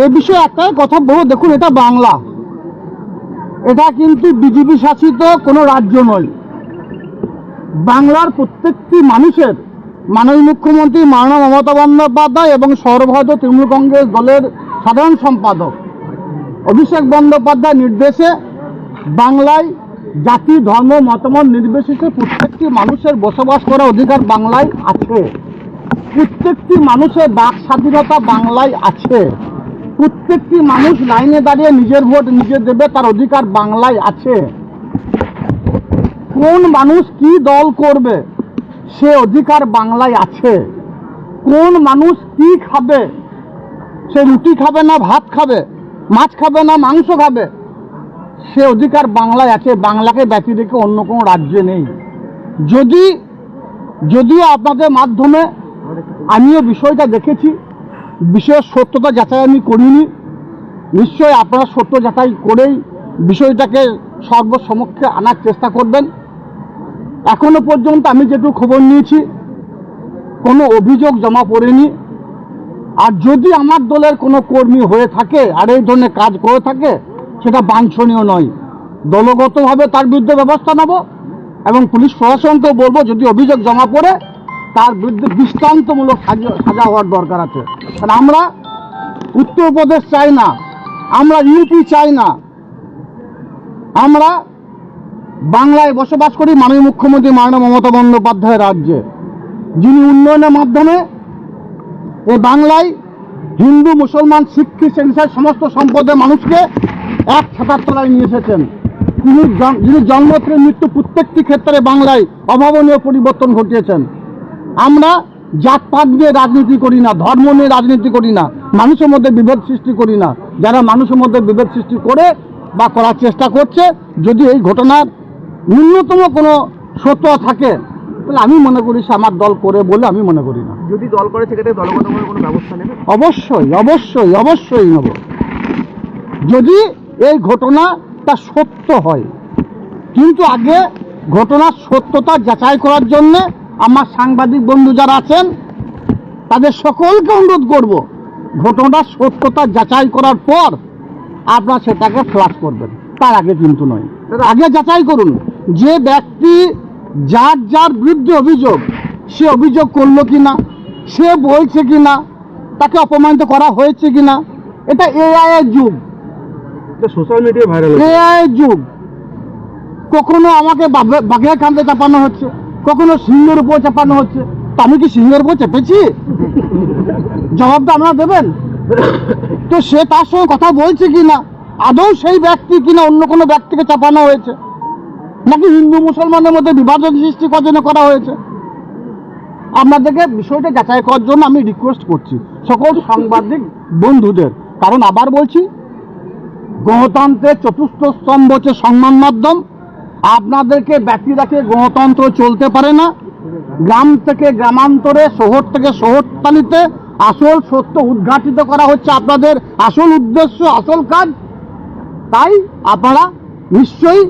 এ বিষয়ে একটাই কথা বলবো, দেখুন এটা বাংলা, এটা কিন্তু বিজেপি শাসিত কোনো রাজ্য নয়। বাংলার প্রত্যেকটি মানুষের মাননীয় মুখ্যমন্ত্রী মাননীয় মমতা বন্দ্যোপাধ্যায় এবং সর্বভারতীয় তৃণমূল কংগ্রেস দলের সাধারণ সম্পাদক অভিষেক বন্দ্যোপাধ্যায় নির্দেশে বাংলায় জাতি ধর্ম মতামত নির্বিশেষে প্রত্যেকটি মানুষের বসবাস করার অধিকার বাংলায় আছে। প্রত্যেকটি মানুষের বাক স্বাধীনতা বাংলায় আছে। প্রত্যেকটি মানুষ লাইনে দাঁড়িয়ে নিজের ভোট নিজে দেবে, তার অধিকার বাংলায় আছে। কোন মানুষ কি দল করবে সে অধিকার বাংলায় আছে। কোন মানুষ কি খাবে, সে রুটি খাবে না ভাত খাবে, মাছ খাবে না মাংস খাবে, সে অধিকার বাংলায় আছে। বাংলাকে ব্যতি রেখে অন্য কোনো রাজ্যে নেই। যদিও আপনাদের মাধ্যমে আমিও বিষয়টা দেখেছি, বিষয়ের সত্যতা যাচাই আমি করিনি। নিশ্চয়ই আপনারা সত্য যাচাই করেই বিষয়টাকে সর্বসমক্ষে আনার চেষ্টা করবেন। এখনো পর্যন্ত আমি যেটুকু খবর নিয়েছি কোনো অভিযোগ জমা পড়েনি। আর যদি আমার দলের কোনো কর্মী হয়ে থাকে আর এই ধরনের কাজ করে থাকে সেটা বাঞ্ছনীয় নয়। দলগতভাবে তার বিরুদ্ধে ব্যবস্থা নেব এবং পুলিশ প্রশাসনকেও বলবো যদি অভিযোগ জমা পড়ে তার বিরুদ্ধে দৃষ্টান্তমূলক সাজা হওয়ার দরকার আছে। কারণ আমরা উত্তরপ্রদেশ চাই না, আমরা ইউপি চাই না, আমরা বাংলায় বসবাস করি মাননীয় মুখ্যমন্ত্রী মাননীয় মমতা বন্দ্যোপাধ্যায়ের রাজ্যে, যিনি উন্নয়নের মাধ্যমে এই বাংলায় হিন্দু মুসলমান শিখ খ্রিস্টান সমস্ত সম্প্রদায়ের মানুষকে এক ছাতার তলায় নিয়ে এসেছেন। যিনি জন্ম থেকে মৃত্যু প্রত্যেকটি ক্ষেত্রে বাংলায় অভাবনীয় পরিবর্তন ঘটিয়েছেন। আমরা জাতপাত নিয়ে রাজনীতি করি না, ধর্ম নিয়ে রাজনীতি করি না, মানুষের মধ্যে বিভেদ সৃষ্টি করি না। যারা মানুষের মধ্যে বিভেদ সৃষ্টি করে বা করার চেষ্টা করছে, যদি এই ঘটনার ন্যূনতম কোনো সত্য থাকে তাহলে আমি মনে করি সে আমার দল করে বলে আমি মনে করি না। যদি দল করে সেক্ষেত্রে দলগতভাবে কোনো ব্যবস্থা নেবে? অবশ্যই অবশ্যই অবশ্যই নেব, যদি এই ঘটনাটা সত্য হয়। কিন্তু আগে ঘটনার সত্যতা যাচাই করার জন্য আমার সাংবাদিক বন্ধু যারা আছেন তাদের সকলকে অনুরোধ করব, ঘটনার সত্যতা যাচাই করার পর আপনারা সেটাকে ফ্ল্যাশ করবেন, তার আগে কিন্তু নয়। আগে যাচাই করুন যে ব্যক্তি যার বিরুদ্ধে অভিযোগ সে অভিযোগ করলো কিনা, সে বলছে কিনা, তাকে অপমানিত করা হয়েছে কিনা। এটা এআই এর যুগ, সোশ্যাল মিডিয়ায় ভাইরাল এআই এর যুগ। কখনো আমাকে বাঘের কান্দে চাপানো হচ্ছে, কখনো সিংহের উপর চাপানো হচ্ছে। তা আমি কি সিংহের উপর চেপেছি? জবাবটা আপনারা দেবেন। তো সে তার সঙ্গে কথা বলছে কিনা, আদৌ সেই ব্যক্তি কিনা অন্য কোনো ব্যক্তিকে চাপানো হয়েছে, নাকি হিন্দু মুসলমানের মধ্যে বিভাজন সৃষ্টি করা হয়েছে। আপনাদেরকে বিষয়টা যাচাই করার জন্য আমি রিকোয়েস্ট করছি সকল সাংবাদিক বন্ধুদের। কারণ আবার বলছি, গণতন্ত্রের চতুর্থ স্তম্ভ হচ্ছে সংবাদ মাধ্যম। আপনাদেরকে ব্যক্তি রাখে গণতন্ত্র চলতে পারে না। গ্রাম থেকে গ্রামান্তরে, শহর থেকে শহরতলিতে আসল সত্য উদ্ঘাটিত করা হচ্ছে আপনাদের আসল উদ্দেশ্য, আসল কাজ। তাই আপনারা নিশ্চয়ই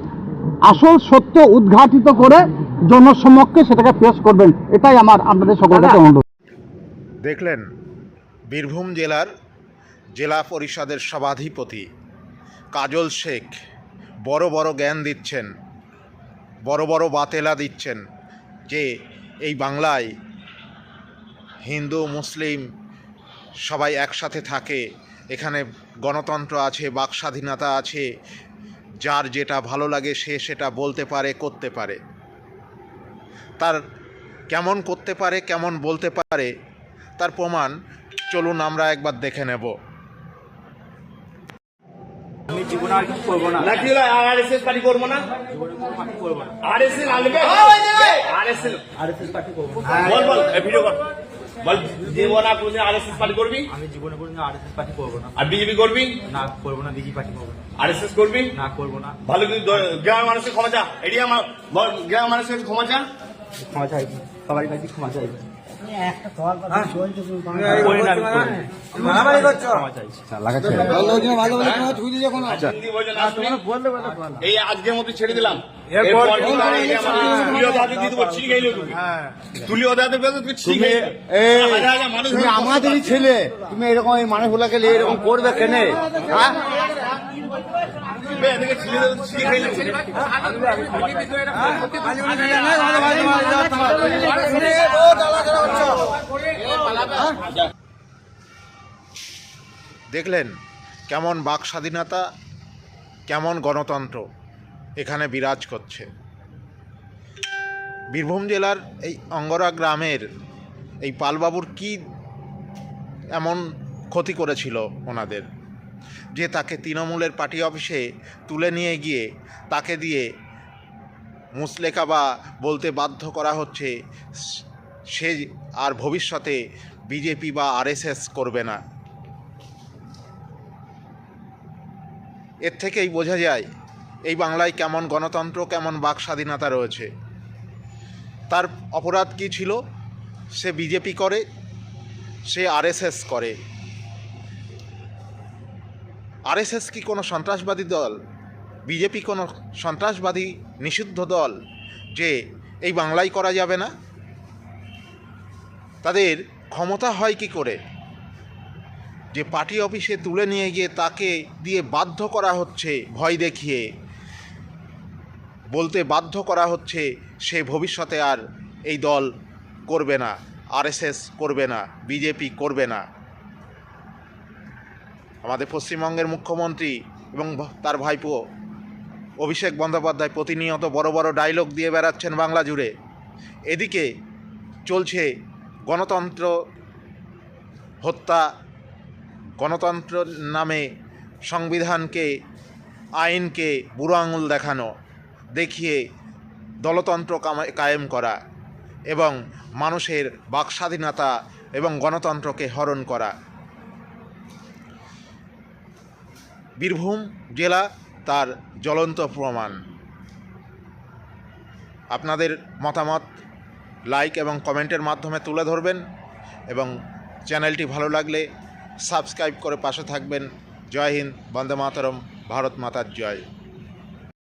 আসল সত্য উদ্ঘাটিত করে জনসমক্ষে সেটাকে পেশ করবেন, এটাই আমার আপনাদের সকলের কাছে অনুরোধ। দেখলেন বীরভূম জেলার জেলা পরিষদের সভাধিপতি কাজল শেখ বড় বড় জ্ঞান দিচ্ছেন, বড় বড় বাতেলা দিচ্ছেন যে এই বাংলায় হিন্দু মুসলিম সবাই একসাথে থাকে, এখানে গণতন্ত্র আছে, বাক স্বাধীনতা আছে, যার যেটা ভালো লাগে সে সেটা বলতে পারে, করতে পারে। তার কেমন করতে পারে, কেমন বলতে পারে তার প্রমাণ চলুন আমরা একবার দেখে নেব। আমি জীবনে আর কিছু করবো না। নাকি আরএসএস পার্টি করবো না? আরএসএস আনবে, আরএসএস পার্টি করবো। বল বল ভিডিও কর, বল জীবন আর কোনদিন আরএসএস পার্টি করবি? আমি জীবনে কোনদিন আরএসএস পার্টি করবো না। আর বিজেপি করবি? না করবো না। বিজেপি পার্টি করবো না। আরএসএস করবি? না করবো না। ভালো কিন্তু গ্রামের মানুষের ক্ষমা চা, এরিয়া গ্রামের মানুষের ক্ষমা চা। ক্ষমা চাইবি, সবারই কাছে ক্ষমা চাইবি। এই আজকের মতো ছেড়ে দিলাম। এরপর তুলি ওদের হাতে দিয়ে দেবো, ছিঁড়ে গেলে তুমি। তুলি ওদের হাতে দিয়ে দেবো, তুমি ছিঁড়ে গেলে। হাজার হাজার মানুষ তুমি আমাদেরই ছেলে, তুমি এরকম এই মানুষগুলাকে নিয়ে এরকম করবে কেন? হ্যাঁ, এদিকে ছিঁড়ে দেবো, ছিঁড়ে গেলে। দেখলেন কেমন বাক স্বাধীনতা, কেমন গণতন্ত্র এখানে বিরাজ করছে। বীরভূম জেলার এই অঙ্গরা গ্রামের এই পালবাবুর কি এমন ক্ষতি করেছিল ওনাদের, যে তাকে তৃণমূলের পার্টি অফিসে তুলে নিয়ে গিয়ে তাকে দিয়ে মুসলেকা বা বলতে বাধ্য করা হচ্ছে সে আর ভবিষ্যতে বিজেপি বা আরএসএস করবে না। এর থেকেই বোঝা যায় এই বাংলায় কেমন গণতন্ত্র, কেমন বাক স্বাধীনতা রয়েছে। তার অপরাধ কী ছিল? সে বিজেপি করে, সে আরএসএস করে। আরএসএস কি কোনো সন্ত্রাসবাদী দল? বিজেপি কোনো সন্ত্রাসবাদী নিষিদ্ধ দল যে এই বাংলায় করা যাবে না? তাদের ক্ষমতা হয় কি করে যে পার্টি অফিসে তুলে নিয়ে গিয়ে তাকে দিয়ে বাধ্য করা হচ্ছে, ভয় দেখিয়ে বলতে বাধ্য করা হচ্ছে সে ভবিষ্যতে আর এই দল করবে না, আরএসএস করবে না, বিজেপি করবে না। আমাদের পশ্চিমবঙ্গের মুখ্যমন্ত্রী এবং তার ভাইপো অভিষেক বন্দ্যোপাধ্যায় প্রতিনিয়ত বড় বড় ডায়লগ দিয়ে বেড়াচ্ছেন বাংলা জুড়ে। এদিকে চলছে গণতন্ত্র হত্যা, গণতন্ত্র নামে সংবিধানকে, আইনকে বুড়ো আঙুল দেখানো, দেখিয়ে দলতন্ত্র কায়েম করা এবং মানুষের বাকস্বাধীনতা এবং গণতন্ত্রকে হরণ করা। বীরভূম জেলা তার জ্বলন্ত প্রমাণ। আপনাদের মতামত লাইক এবং কমেন্টের মাধ্যমে তুলে ধরবেন এবং চ্যানেলটি ভালো লাগলে সাবস্ক্রাইব করে পাশে থাকবেন। জয় হিন্দ, বন্দে মাতরম, ভারত মাতার জয়।